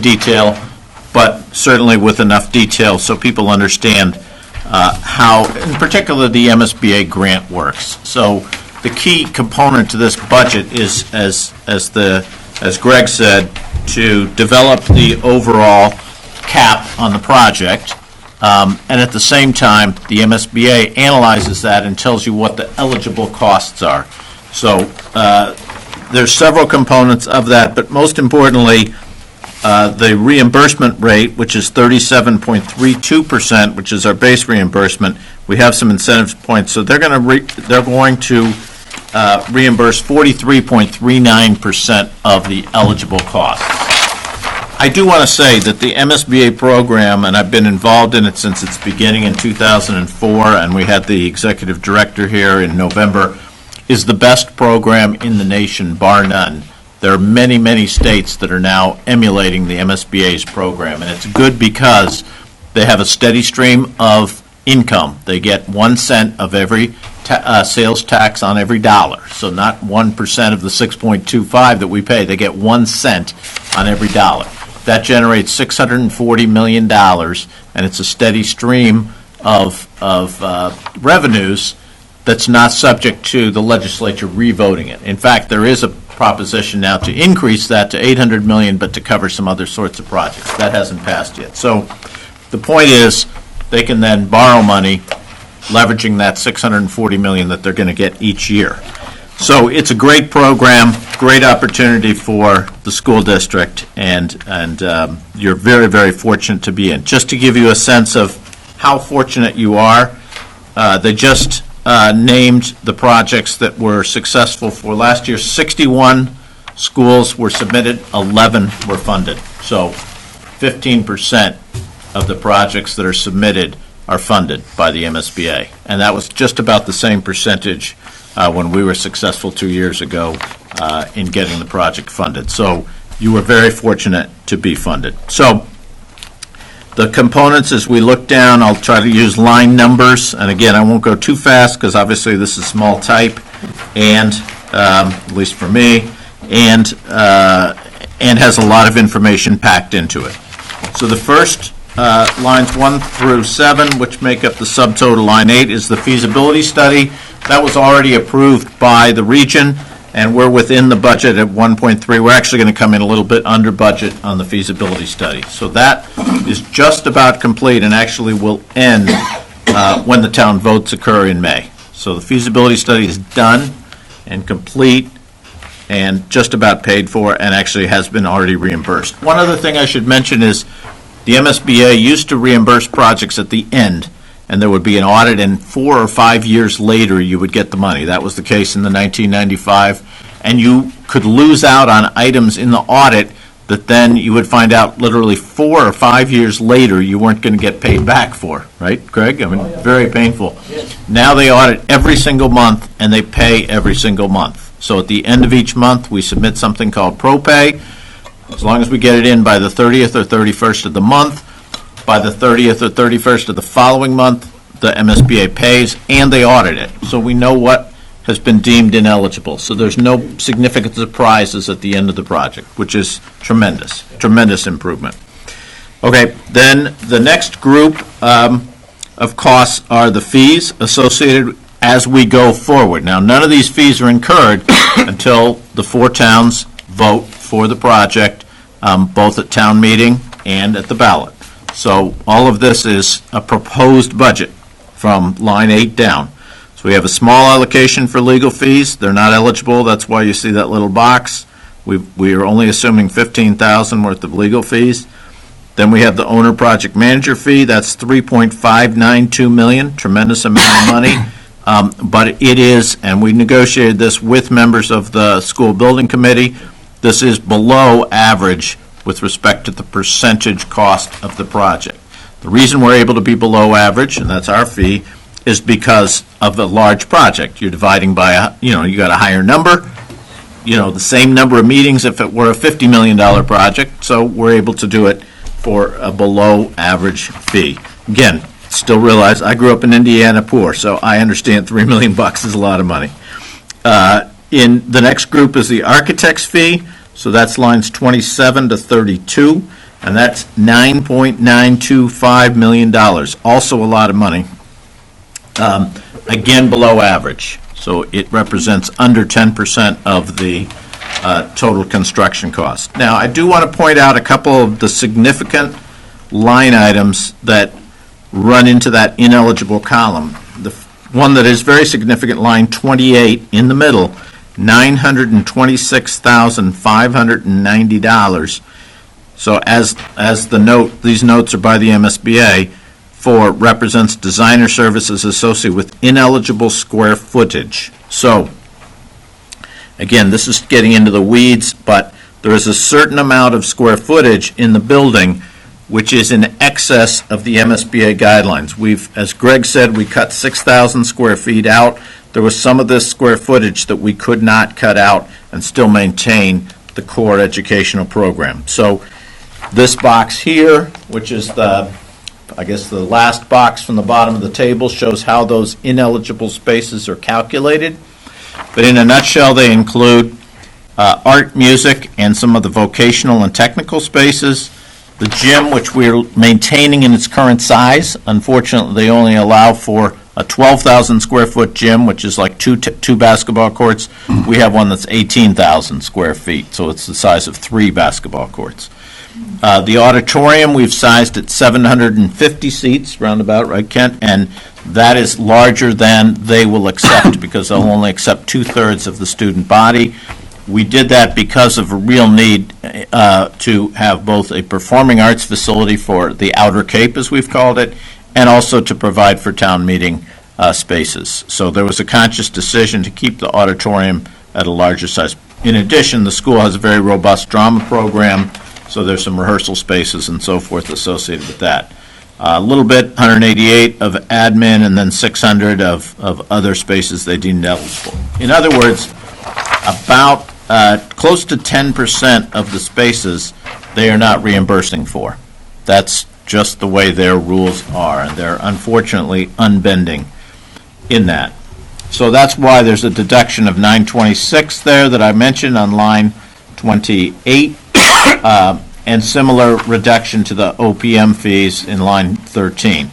detail, but certainly with enough detail so people understand how, in particular, the MSBA grant works. So the key component to this budget is, as Greg said, to develop the overall cap on the project, and at the same time, the MSBA analyzes that and tells you what the eligible costs are. So there's several components of that, but most importantly, the reimbursement rate, which is 37.32%, which is our base reimbursement. We have some incentive points, so they're going to reimburse 43.39% of the eligible costs. I do want to say that the MSBA program, and I've been involved in it since its beginning in 2004, and we had the executive director here in November, is the best program in the nation, bar none. There are many, many states that are now emulating the MSBA's program, and it's good because they have a steady stream of income. They get 1 cent of every sales tax on every dollar, so not 1% of the 6.25 that we pay. They get 1 cent on every dollar. That generates $640 million, and it's a steady stream of revenues that's not subject to the legislature revoting it. In fact, there is a proposition now to increase that to $800 million, but to cover some other sorts of projects. That hasn't passed yet. So the point is they can then borrow money, leveraging that $640 million that they're going to get each year. So it's a great program, great opportunity for the school district, and you're very, very fortunate to be in. Just to give you a sense of how fortunate you are, they just named the projects that were successful for last year. 61 schools were submitted, 11 were funded. So 15% of the projects that are submitted are funded by the MSBA. And that was just about the same percentage when we were successful 2 years ago in getting the project funded. So you were very fortunate to be funded. So the components, as we look down, I'll try to use line numbers. And again, I won't go too fast because obviously this is small type, and at least for me, and has a lot of information packed into it. So the first lines 1 through 7, which make up the subtotal. Line 8 is the feasibility study. That was already approved by the region, and we're within the budget at 1.3. We're actually going to come in a little bit under budget on the feasibility study. So that is just about complete and actually will end when the town votes occur in May. So the feasibility study is done and complete and just about paid for, and actually has been already reimbursed. One other thing I should mention is the MSBA used to reimburse projects at the end, and there would be an audit, and 4 or 5 years later you would get the money. That was the case in the 1995, and you could lose out on items in the audit that then you would find out literally 4 or 5 years later you weren't going to get paid back for, right, Greg? I mean, very painful. Yes. Now they audit every single month, and they pay every single month. So at the end of each month, we submit something called ProPay. As long as we get it in by the 30th or 31st of the month, by the 30th or 31st of the following month, the MSBA pays, and they audit it. So we know what has been deemed ineligible. So there's no significant surprises at the end of the project, which is tremendous improvement. Okay, then the next group of costs are the fees associated as we go forward. Now, none of these fees are incurred until the 4 towns vote for the project, both at town meeting and at the ballot. So all of this is a proposed budget from line 8 down. So we have a small allocation for legal fees. They're not eligible. That's why you see that little box. We are only assuming $15,000 worth of legal fees. Then we have the owner project manager fee. That's $3.592 million. Tremendous amount of money. But it is, and we negotiated this with members of the school building committee, this is below average with respect to the percentage cost of the project. The reason we're able to be below average, and that's our fee, is because of a large project. You're dividing by, you got a higher number, the same number of meetings if it were a $50 million project, so we're able to do it for a below average fee. Again, still realize I grew up in Indiana poor, so I understand $3 million is a lot of money. In the next group is the architect's fee. So that's lines 27 to 32. and that's $9.925 million, also a lot of money. Again, below average, so it represents under 10% of the total construction cost. Now, I do want to point out a couple of the significant line items that run into that ineligible column. The one that is very significant, line 28 in the middle, $926,590. So as the note, these notes are by the MSBA, for represents designer services associated with ineligible square footage. So, again, this is getting into the weeds, but there is a certain amount of square footage in the building which is in excess of the MSBA guidelines. As Greg said, we cut 6,000 square feet out. There was some of this square footage that we could not cut out and still maintain the core educational program. So this box here, which is the last box from the bottom of the table, shows how those ineligible spaces are calculated. But in a nutshell, they include art, music, and some of the vocational and technical spaces. The gym, which we're maintaining in its current size. Unfortunately, they only allow for a 12,000 square foot gym, which is like two basketball courts. We have one that's 18,000 square feet, so it's the size of 3 basketball courts. The auditorium, we've sized at 750 seats, roundabout, right, Kent? And that is larger than they will accept because they'll only accept 2/3 of the student body. We did that because of a real need to have both a performing arts facility for the Outer Cape, as we've called it, and also to provide for town meeting spaces. So there was a conscious decision to keep the auditorium at a larger size. In addition, the school has a very robust drama program, so there's some rehearsal spaces and so forth associated with that. A little bit, 188 of admin, and then 600 of other spaces they deemed eligible. In other words, about close to 10% of the spaces they are not reimbursing for. That's just the way their rules are, and they're unfortunately unbending in that. So that's why there's a deduction of 926 there that I mentioned on line 28, and similar reduction to the OPM fees in line 13.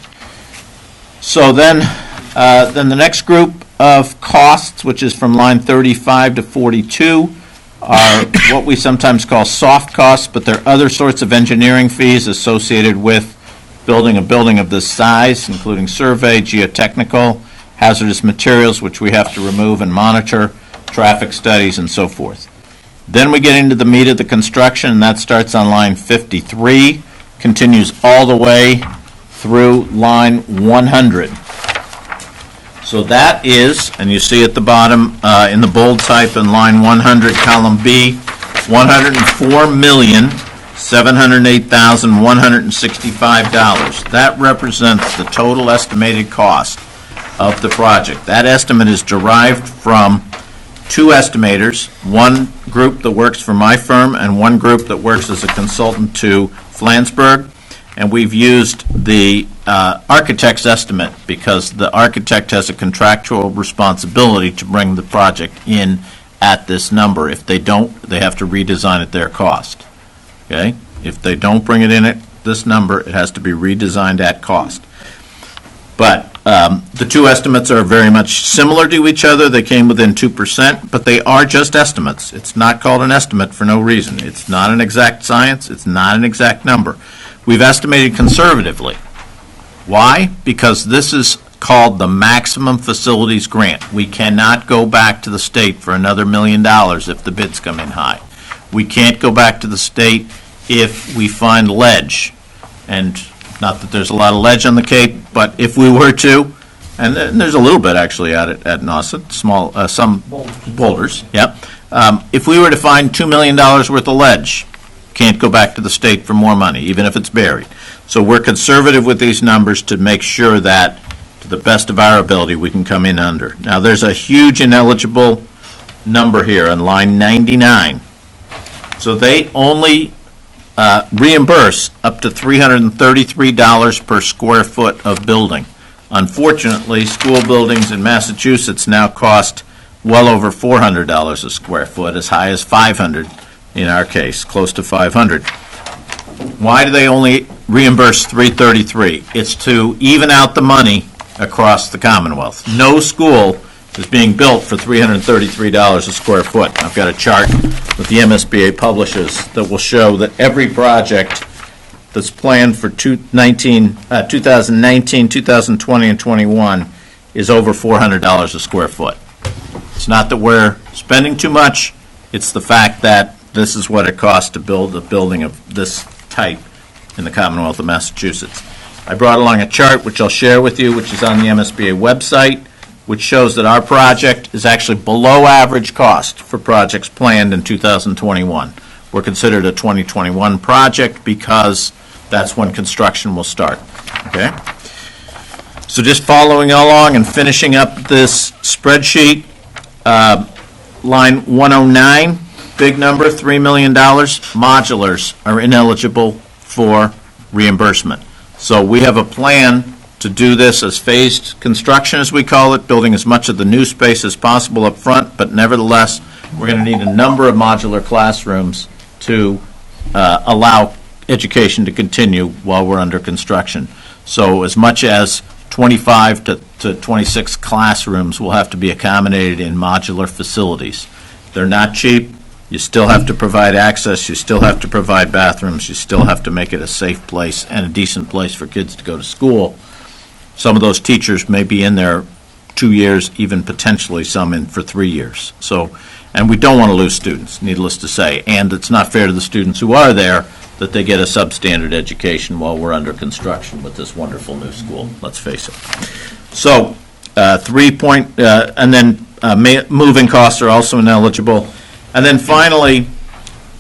So then the next group of costs, which is from line 35 to 42, are what we sometimes call soft costs, but there are other sorts of engineering fees associated with building a building of this size, including survey, geotechnical, hazardous materials, which we have to remove and monitor, traffic studies, and so forth. Then we get into the meat of the construction, and that starts on line 53, continues all the way through line 100. So that is, and you see at the bottom in the bold type in line 100, column B, $104,708,165. That represents the total estimated cost of the project. That estimate is derived from 2 estimators, one group that works for my firm and one group that works as a consultant to Flansburgh. And we've used the architect's estimate because the architect has a contractual responsibility to bring the project in at this number. If they don't, they have to redesign at their cost. Okay? If they don't bring it in at this number, it has to be redesigned at cost. But the 2 estimates are very much similar to each other. They came within 2%, but they are just estimates. It's not called an estimate for no reason. It's not an exact science. It's not an exact number. We've estimated conservatively. Why? Because this is called the maximum facilities grant. We cannot go back to the state for another $1 million if the bids come in high. We can't go back to the state if we find ledge. And not that there's a lot of ledge on the Cape, but if we were to, and there's a little bit actually at Nauset, some boulders, yep. If we were to find $2 million worth of ledge, can't go back to the state for more money, even if it's buried. So we're conservative with these numbers to make sure that, to the best of our ability, we can come in under. Now, there's a huge ineligible number here on line 99. So they only reimburse up to $333 per square foot of building. Unfortunately, school buildings in Massachusetts now cost well over $400 a square foot, as high as $500 in our case, close to $500. Why do they only reimburse $333? It's to even out the money across the Commonwealth. No school is being built for $333 a square foot. I've got a chart that the MSBA publishes that will show that every project that's planned for 2019, 2020, and 21 is over $400 a square foot. It's not that we're spending too much, it's the fact that this is what it costs to build a building of this type in the Commonwealth of Massachusetts. I brought along a chart which I'll share with you, which is on the MSBA website, which shows that our project is actually below average cost for projects planned in 2021. We're considered a 2021 project because that's when construction will start. Okay? So just following along and finishing up this spreadsheet, line 109, big number, $3 million, modulars are ineligible for reimbursement. So we have a plan to do this as phased construction, as we call it, building as much of the new space as possible up front, but nevertheless, we're going to need a number of modular classrooms to allow education to continue while we're under construction. So as much as 25 to 26 classrooms will have to be accommodated in modular facilities. They're not cheap. You still have to provide access, you still have to provide bathrooms, you still have to make it a safe place and a decent place for kids to go to school. Some of those teachers may be in there 2 years, even potentially some in for 3 years. So, and we don't want to lose students, needless to say. And it's not fair to the students who are there that they get a substandard education while we're under construction with this wonderful new school, let's face it. So, and then moving costs are also ineligible. And then finally,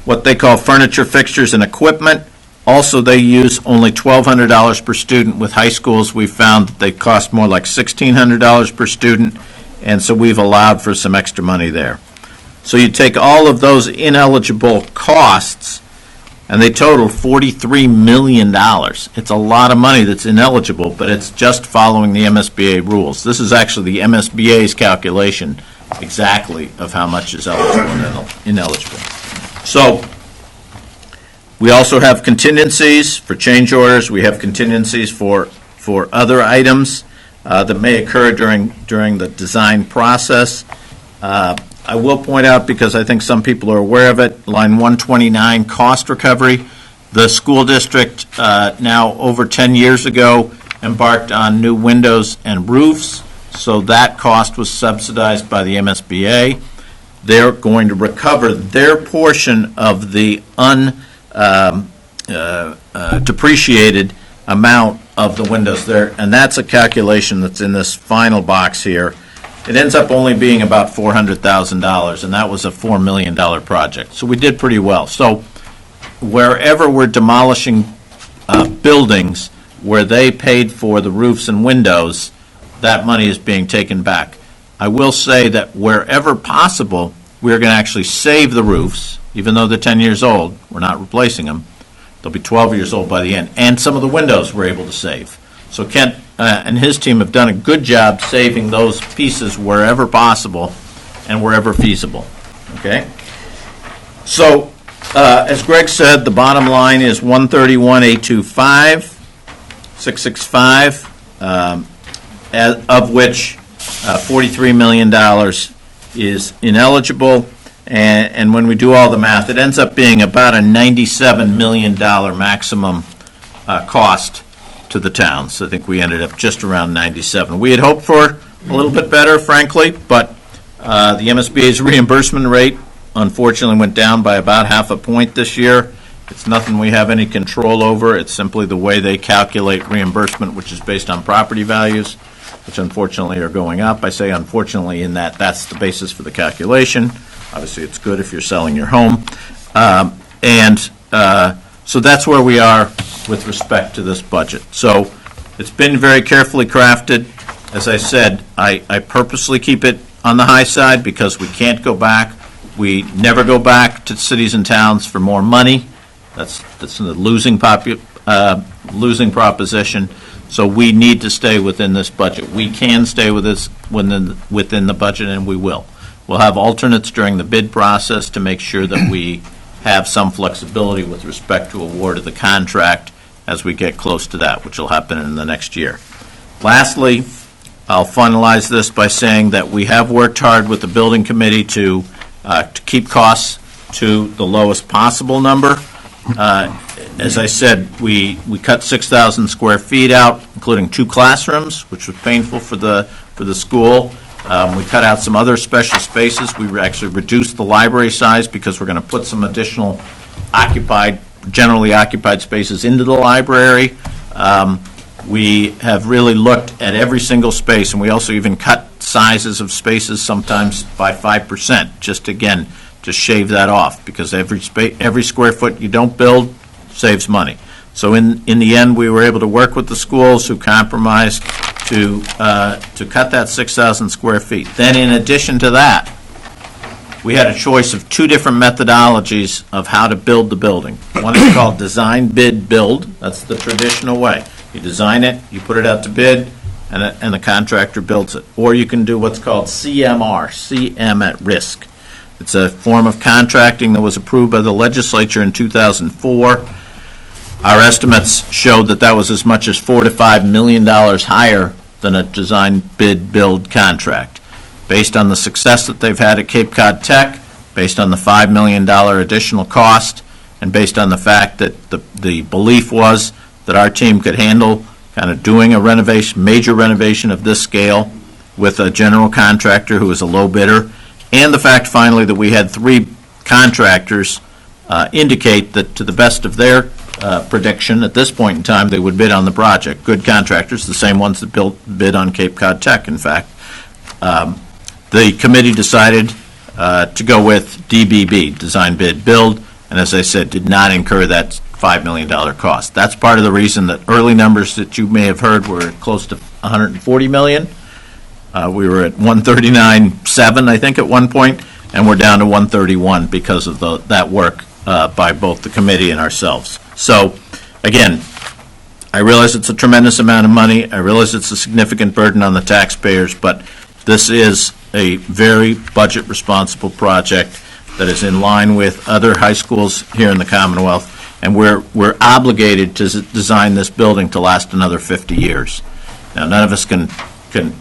what they call furniture, fixtures, and equipment. Also, they use only $1,200 per student. With high schools, we've found that they cost more like $1,600 per student, and so we've allowed for some extra money there. So you take all of those ineligible costs, and they total $43 million. It's a lot of money that's ineligible, but it's just following the MSBA rules. This is actually the MSBA's calculation exactly of how much is eligible and ineligible. So we also have contingencies for change orders. We have contingencies for other items that may occur during the design process. I will point out, because I think some people are aware of it, line 129, cost recovery. The school district now over 10 years ago embarked on new windows and roofs, so that cost was subsidized by the MSBA. They're going to recover their portion of the depreciated amount of the windows there, and that's a calculation that's in this final box here. It ends up only being about $400,000, and that was a $4 million project. So we did pretty well. So wherever we're demolishing buildings where they paid for the roofs and windows, that money is being taken back. I will say that wherever possible, we're going to actually save the roofs, even though they're 10 years old. We're not replacing them. They'll be 12 years old by the end. And some of the windows we're able to save. So Kent and his team have done a good job saving those pieces wherever possible and wherever feasible. Okay? So, as Greg said, the bottom line is 131,825, 665, of which $43 million is ineligible. And when we do all the math, it ends up being about a $97 million maximum cost to the towns. I think we ended up just around 97. We had hoped for a little bit better, frankly, but the MSBA's reimbursement rate unfortunately went down by about half a point this year. It's nothing we have any control over. It's simply the way they calculate reimbursement, which is based on property values, which unfortunately are going up. I say unfortunately in that that's the basis for the calculation. Obviously, it's good if you're selling your home. So that's where we are with respect to this budget. So it's been very carefully crafted. As I said, I purposely keep it on the high side because we can't go back. We never go back to cities and towns for more money. That's the losing proposition. So we need to stay within this budget. We can stay with this within the budget, and we will. We'll have alternates during the bid process to make sure that we have some flexibility with respect to award of the contract as we get close to that, which will happen in the next year. Lastly, I'll finalize this by saying that we have worked hard with the building committee to keep costs to the lowest possible number. As I said, we cut 6,000 square feet out, including 2 classrooms, which was painful for the school. We cut out some other special spaces. We actually reduced the library size because we're going to put some additional generally occupied spaces into the library. We have really looked at every single space, and we also even cut sizes of spaces sometimes by 5%, just again to shave that off, because every square foot you don't build saves money. So in the end, we were able to work with the schools who compromised to cut that 6,000 square feet. Then in addition to that, we had a choice of 2 different methodologies of how to build the building. One is called design, bid, build. That's the traditional way. You design it, you put it out to bid, and the contractor builds it. Or you can do what's called CMR, CM at risk. It's a form of contracting that was approved by the legislature in 2004. Our estimates showed that was as much as $4 to $5 million higher than a design, bid, build contract. Based on the success that they've had at Cape Cod Tech, based on the $5 million additional cost, and based on the fact that the belief was that our team could handle kind of doing a major renovation of this scale with a general contractor who was a low bidder, and the fact finally that we had 3 contractors indicate that to the best of their prediction at this point in time, they would bid on the project. Good contractors, the same ones that bid on Cape Cod Tech, in fact. The committee decided to go with DBB, design, bid, build, and as I said, did not incur that $5 million cost. That's part of the reason that early numbers that you may have heard were close to $140 million. We were at 139.7, I think, at one point, and we're down to 131 because of that work by both the committee and ourselves. So, again, I realize it's a tremendous amount of money. I realize it's a significant burden on the taxpayers, but this is a very budget-responsible project that is in line with other high schools here in the Commonwealth, and we're obligated to design this building to last another 50 years. Now, none of us can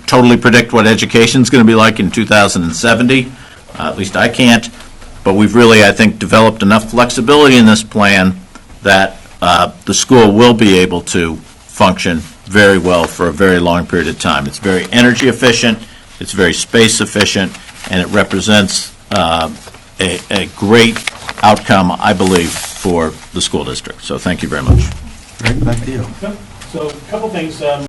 totally predict what education is going to be like in 2070. At least I can't. But we've really, I think, developed enough flexibility in this plan that the school will be able to function very well for a very long period of time. It's very energy efficient, it's very space efficient, and it represents a great outcome, I believe, for the school district. So thank you very much. Greg, back to you. So a couple things.